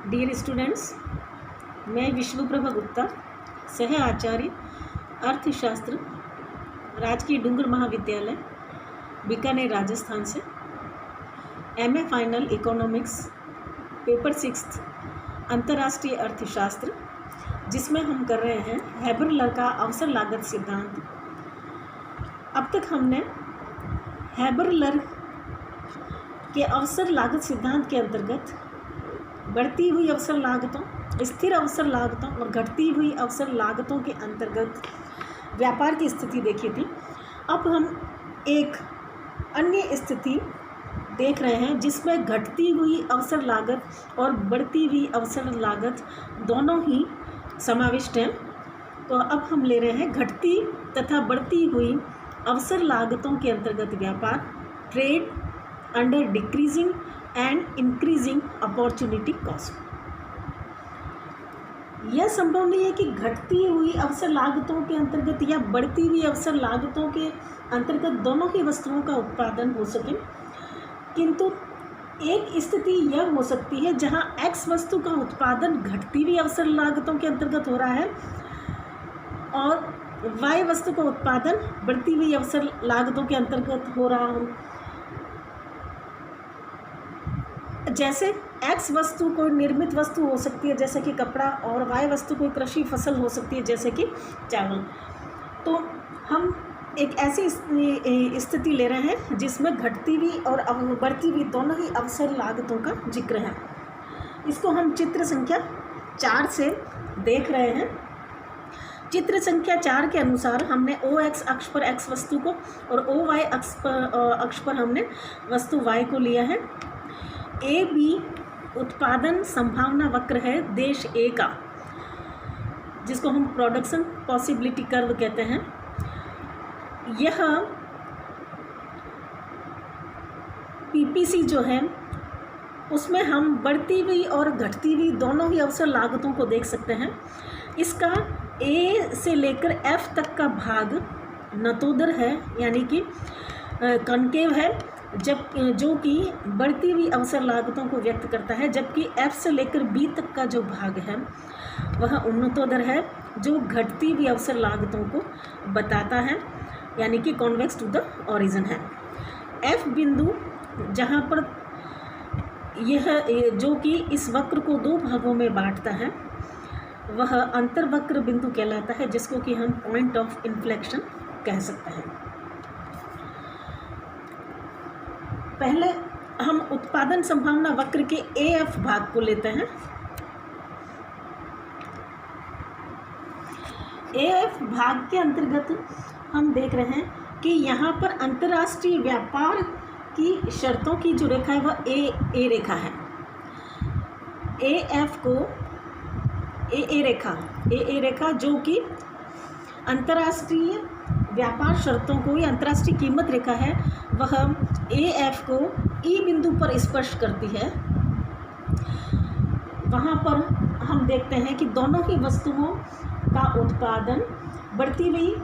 Dear students, मैं विष्णुप्रभा गुप्ता, सह आचार्य अर्थशास्त्र, राजकीय डूंगर महाविद्यालय, बीकानेर, राजस्थान से एमए फाइनल इकोनॉमिक्स पेपर 6 अंतर्राष्ट्रीय अर्थशास्त्र, जिसमें हम कर रहे हैं हैबर-लर का अवसर लागत सिद्धांत। अब तक हमने हैबर-लर के अवसर लागत सिद्धांत के अंतर्गत बढ़ती हुई अवसर लागतों, स्थिर अवसर लागतों और घटती हुई अवसर लागतों के अंतर्गत व्यापार की स्थिति देखी थी। अब हम एक अन्य स्थिति देख रहे हैं जिसमें घटती हुई अवसर लागत और बढ़ती हुई अवसर लागत दोनों ही समाविष्ट हैं। तो अब हम ले रहे हैं घटती तथा बढ़ती हुई अवसर लागतों के अंतर्गत व्यापार, trade under decreasing and increasing opportunity cost. यह संभव नहीं है कि घटती हुई अवसर लागतों के अंतर्गत या बढ़ती हुई अवसर लागतों के अंतर्गत दोनों ही वस्तुओं का उत्पादन हो सके, किंतु एक स्थिति यह हो सकती है जहां एक्स वस्तु का उत्पादन घटती हुई अवसर लागतों के अंतर्गत हो रहा है और वाई वस्तु का उत्पादन बढ़ती हुई अवसर लागतों के अंतर्गत हो रहा हो। जैसे एक्स वस्तु कोई निर्मित वस्तु हो सकती है जैसे कि कपड़ा, और वाई वस्तु कोई कृषि फसल हो सकती है जैसे कि चावल। तो हम एक ऐसी स्थिति ले रहे हैं जिसमें घटती हुई और बढ़ती हुई दोनों ही अवसर लागतों का जिक्र है। इसको हम चित्र संख्या 4 से देख रहे हैं। चित्र संख्या 4 के अनुसार हमने ओ एक्स अक्ष पर एक्स वस्तु को और ओ वाई अक्ष पर हमने वस्तु वाई को लिया है। ए बी उत्पादन संभावना वक्र है देश ए का, जिसको हम प्रोडक्शन पॉसिबिलिटी कर्व कहते हैं। यह पीपीसी जो है उसमें हम बढ़ती हुई और घटती हुई दोनों ही अवसर लागतों को देख सकते हैं। इसका ए से लेकर एफ तक का भाग नतोदर है, यानी कि कॉन्केव है, जब जो कि बढ़ती हुई अवसर लागतों को व्यक्त करता है, जबकि एफ से लेकर बी तक का जो भाग है वह उन्नतोदर है, जो घटती हुई अवसर लागतों को बताता है, यानी कि कॉन्वेक्स टू द ओरिजिन है। एफ बिंदु जहाँ पर यह जो कि इस वक्र को 2 भागों में बांटता है वह अंतर्वक्र बिंदु कहलाता है, जिसको कि हम पॉइंट ऑफ इन्फ्लेक्शन कह सकते हैं। पहले हम उत्पादन संभावना वक्र के ए एफ भाग को लेते हैं। ए एफ भाग के अंतर्गत हम देख रहे हैं कि यहाँ पर अंतर्राष्ट्रीय व्यापार की शर्तों की जो रेखा है वह ए रेखा है। ए एफ को ए रेखा जो कि अंतर्राष्ट्रीय व्यापार शर्तों को या अंतर्राष्ट्रीय कीमत रेखा है, वह ए एफ को ई बिंदु पर स्पर्श करती है। वहाँ पर हम देखते हैं कि दोनों ही वस्तुओं का उत्पादन बढ़ती हुई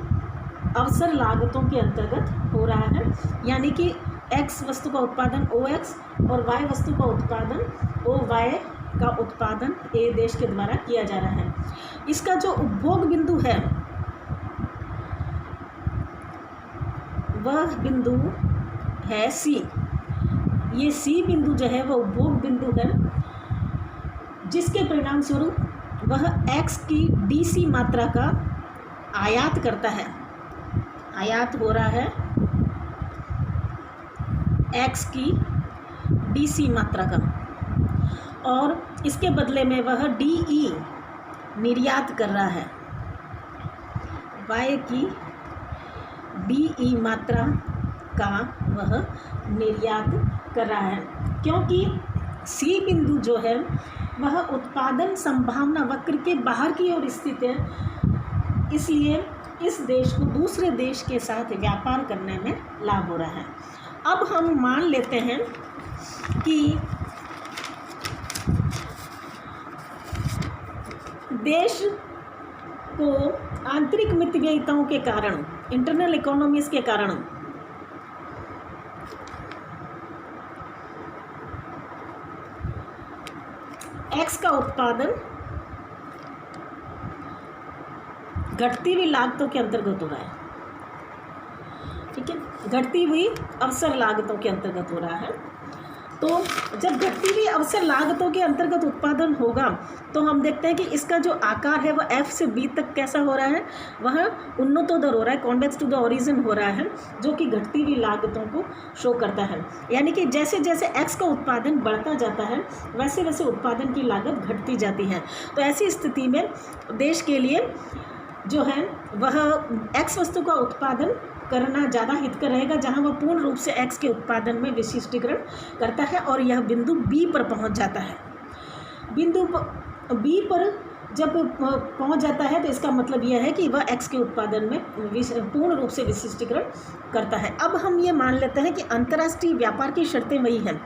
अवसर लागतों के अंतर्गत हो रहा है, यानी कि एक्स वस्तु का उत्पादन ओ एक्स और वाई वस्तु का उत्पादन ओ वाई का उत्पादन ए देश के द्वारा किया जा रहा है। इसका जो उपभोग बिंदु है वह बिंदु है सी। ये सी बिंदु जो है वह उपभोग बिंदु है, जिसके परिणाम स्वरूप वह एक्स की डीसी मात्रा का आयात करता है। आयात हो रहा है एक्स की डीसी मात्रा का, और इसके बदले में वह डीई निर्यात कर रहा है। वाई की डीई मात्रा का वह निर्यात कर रहा है, क्योंकि सी बिंदु जो है वह उत्पादन संभावना वक्र के बाहर की ओर स्थित है, इसलिए इस देश को दूसरे देश के साथ व्यापार करने में लाभ हो रहा है। अब हम मान लेते हैं कि देश को आंतरिक मितव्ययिताओं के कारण, इंटरनल इकोनॉमीज के कारण एक्स का उत्पादन घटती हुई लागतों के अंतर्गत हो रहा है, ठीक है, घटती हुई अवसर लागतों के अंतर्गत हो रहा है। तो जब घटती हुई अवसर लागतों के अंतर्गत उत्पादन होगा तो हम देखते हैं कि इसका जो आकार है वह F से B तक कैसा हो रहा है, वह उन्नतोदर हो रहा है, कॉन्वेक्स टू द ओरिजिन हो रहा है, जो कि घटती हुई लागतों को शो करता है। यानी कि जैसे जैसे X का उत्पादन बढ़ता जाता है वैसे वैसे उत्पादन की लागत घटती जाती है। तो ऐसी स्थिति में देश के लिए जो है वह X वस्तु का उत्पादन करना ज़्यादा हितकर रहेगा, जहां वह पूर्ण रूप से X के उत्पादन में विशिष्टीकरण करता है और यह बिंदु B पर पहुंच जाता है। बिंदु B पर जब पहुंच जाता है तो इसका मतलब यह है कि वह X के उत्पादन में पूर्ण रूप से विशिष्टीकरण करता है। अब हम ये मान लेते हैं कि अंतर्राष्ट्रीय व्यापार की शर्तें वही हैं,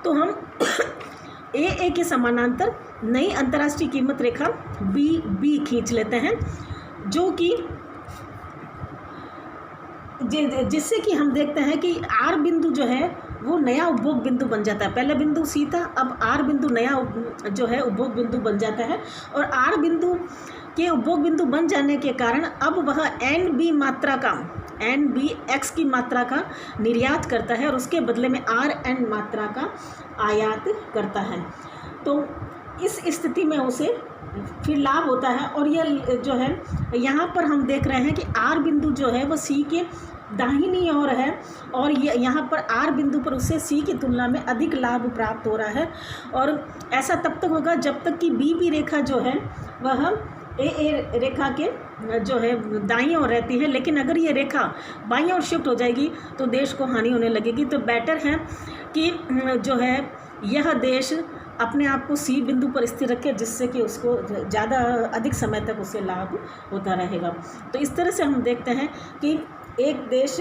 तो हम AA के समानांतर नई अंतर्राष्ट्रीय कीमत रेखा BB खींच लेते हैं, जो कि जिससे कि हम देखते हैं कि R बिंदु जो है वो नया उपभोग बिंदु बन जाता है। पहले बिंदु C था, अब R बिंदु नया जो है उपभोग बिंदु बन जाता है और R बिंदु के उपभोग बिंदु बन जाने के कारण अब वह NB मात्रा का NBX की मात्रा का निर्यात करता है और उसके बदले में RN मात्रा का आयात करता है। तो इस स्थिति में उसे फिर लाभ होता है और यह जो है यहाँ पर हम देख रहे हैं कि R बिंदु जो है वो C के दाहिनी ओर है और यहाँ पर R बिंदु पर उससे C की तुलना में अधिक लाभ प्राप्त हो रहा है। और ऐसा तब तक होगा जब तक कि BB रेखा जो है वह AA रेखा के जो है दाईं ओर रहती है, लेकिन अगर ये रेखा बाईं ओर शिफ्ट हो जाएगी तो देश को हानि होने लगेगी। तो बेटर है कि जो है यह देश अपने आप को C बिंदु पर स्थिर रखे, जिससे कि उसको ज़्यादा अधिक समय तक उससे लाभ होता रहेगा। तो इस तरह से हम देखते हैं कि एक देश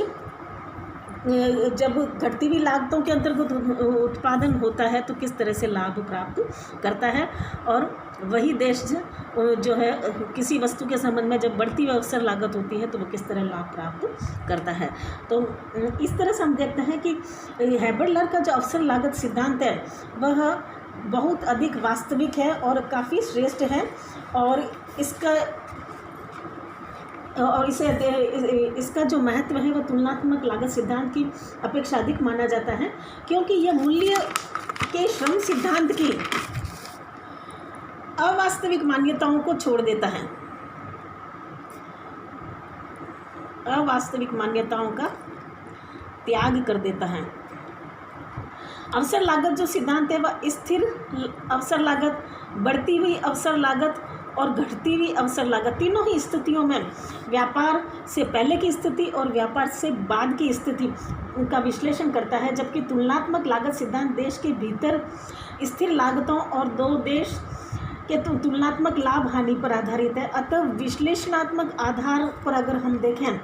जब घटती हुई लागतों के अंतर्गत उत्पादन होता है तो किस तरह से लाभ प्राप्त करता है, और वही देश जो है किसी वस्तु के संबंध में जब बढ़ती हुई अवसर लागत होती है तो वो किस तरह लाभ प्राप्त करता है। तो इस तरह से हम देखते हैं कि हैबरलर का जो अवसर लागत सिद्धांत है वह बहुत अधिक वास्तविक है और काफ़ी श्रेष्ठ है और इसका जो महत्व है वह तुलनात्मक लागत सिद्धांत की अपेक्षा अधिक माना जाता है, क्योंकि यह मूल्य के श्रम सिद्धांत की अवास्तविक मान्यताओं को छोड़ देता है, अवास्तविक मान्यताओं का त्याग कर देता है। अवसर लागत जो सिद्धांत है वह स्थिर अवसर लागत, बढ़ती हुई अवसर लागत और घटती हुई अवसर लागत तीनों ही स्थितियों में व्यापार से पहले की स्थिति और व्यापार से बाद की स्थिति का विश्लेषण करता है, जबकि तुलनात्मक लागत सिद्धांत देश के भीतर स्थिर लागतों और दो देश के तुलनात्मक लाभ हानि पर आधारित है। अतः विश्लेषणात्मक आधार पर अगर हम देखें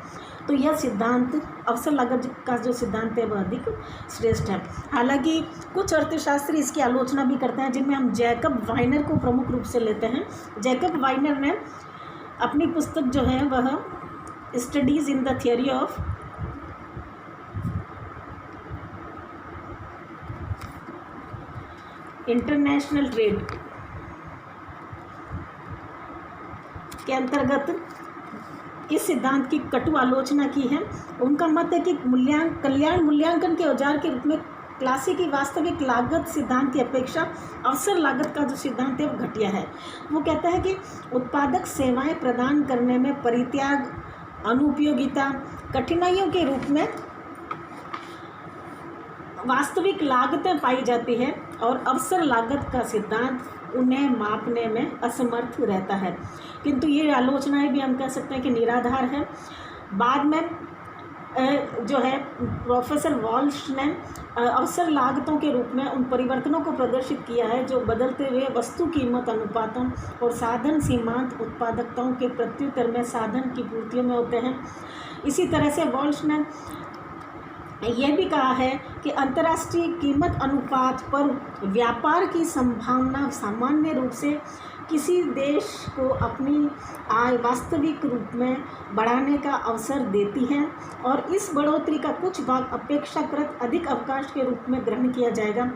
तो यह सिद्धांत अवसर लागत का जो सिद्धांत है वह अधिक श्रेष्ठ है। हालांकि कुछ अर्थशास्त्री इसकी आलोचना भी करते हैं, जिनमें हम जैकब वाइनर को प्रमुख रूप से लेते हैं। जैकब वाइनर ने अपनी पुस्तक जो है वह studies in the theory of international trade के अंतर्गत इस सिद्धांत की कटु आलोचना की है। उनका मत है कि कल्याण मूल्यांकन के औजार के रूप में क्लासिकी वास्तविक लागत सिद्धांत की अपेक्षा अवसर लागत का जो सिद्धांत है वो घटिया है। वो कहता है कि उत्पादक सेवाएं प्रदान करने में परित्याग, अनुपयोगिता, कठिनाइयों के रूप में वास्तविक लागतें पाई जाती है और अवसर लागत का सिद्धांत उन्हें मापने में असमर्थ रहता है। किंतु ये आलोचनाएं भी हम कह सकते हैं कि निराधार है। बाद में जो है प्रोफेसर वॉल्श ने अवसर लागतों के रूप में उन परिवर्तनों को प्रदर्शित किया है जो बदलते हुए वस्तु कीमत अनुपातों और साधन सीमांत उत्पादकताओं के प्रत्युत्तर में साधन की पूर्तियों में होते हैं। इसी तरह से वॉल्श ने यह भी कहा है कि अंतर्राष्ट्रीय कीमत अनुपात पर व्यापार की संभावना सामान्य रूप से किसी देश को अपनी आय वास्तविक रूप में बढ़ाने का अवसर देती हैं और इस बढ़ोतरी का कुछ भाग अपेक्षाकृत अधिक अवकाश के रूप में ग्रहण किया जाएगा,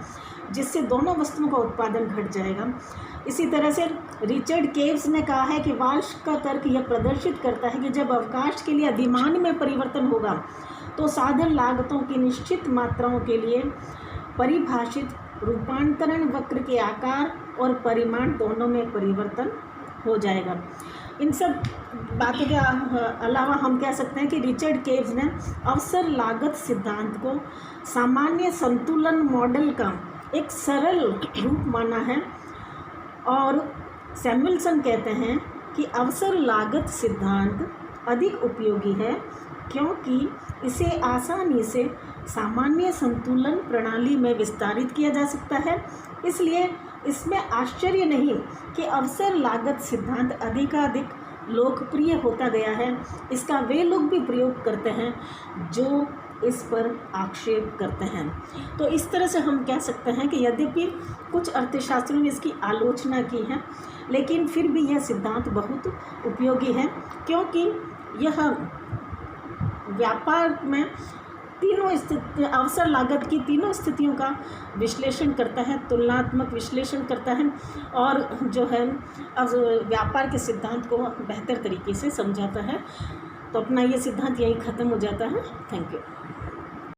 जिससे दोनों वस्तुओं का उत्पादन घट जाएगा। इसी तरह से रिचर्ड केव्स ने कहा है कि वाल्श का तर्क यह प्रदर्शित करता है कि जब अवकाश के लिए अधिमान में परिवर्तन होगा तो साधन लागतों की निश्चित मात्राओं के लिए परिभाषित रूपांतरण वक्र के आकार और परिमाण दोनों में परिवर्तन हो जाएगा। इन सब बातों के अलावा हम कह सकते हैं कि रिचर्ड केव्स ने अवसर लागत सिद्धांत को सामान्य संतुलन मॉडल का एक सरल रूप माना है और सैमुअल्सन कहते हैं कि अवसर लागत सिद्धांत अधिक उपयोगी है क्योंकि इसे आसानी से सामान्य संतुलन प्रणाली में विस्तारित किया जा सकता है। इसलिए इसमें आश्चर्य नहीं कि अवसर लागत सिद्धांत अधिकाधिक लोकप्रिय होता गया है। इसका वे लोग भी प्रयोग करते हैं जो इस पर आक्षेप करते हैं। तो इस तरह से हम कह सकते हैं कि यद्यपि कुछ अर्थशास्त्रियों ने इसकी आलोचना की है, लेकिन फिर भी यह सिद्धांत बहुत उपयोगी है क्योंकि यह व्यापार में तीनों स्थिति अवसर लागत की तीनों स्थितियों का विश्लेषण करता है, तुलनात्मक विश्लेषण करता है और जो है अब व्यापार के सिद्धांत को बेहतर तरीके से समझाता है। तो अपना ये सिद्धांत यहीं ख़त्म हो जाता है। Thank you.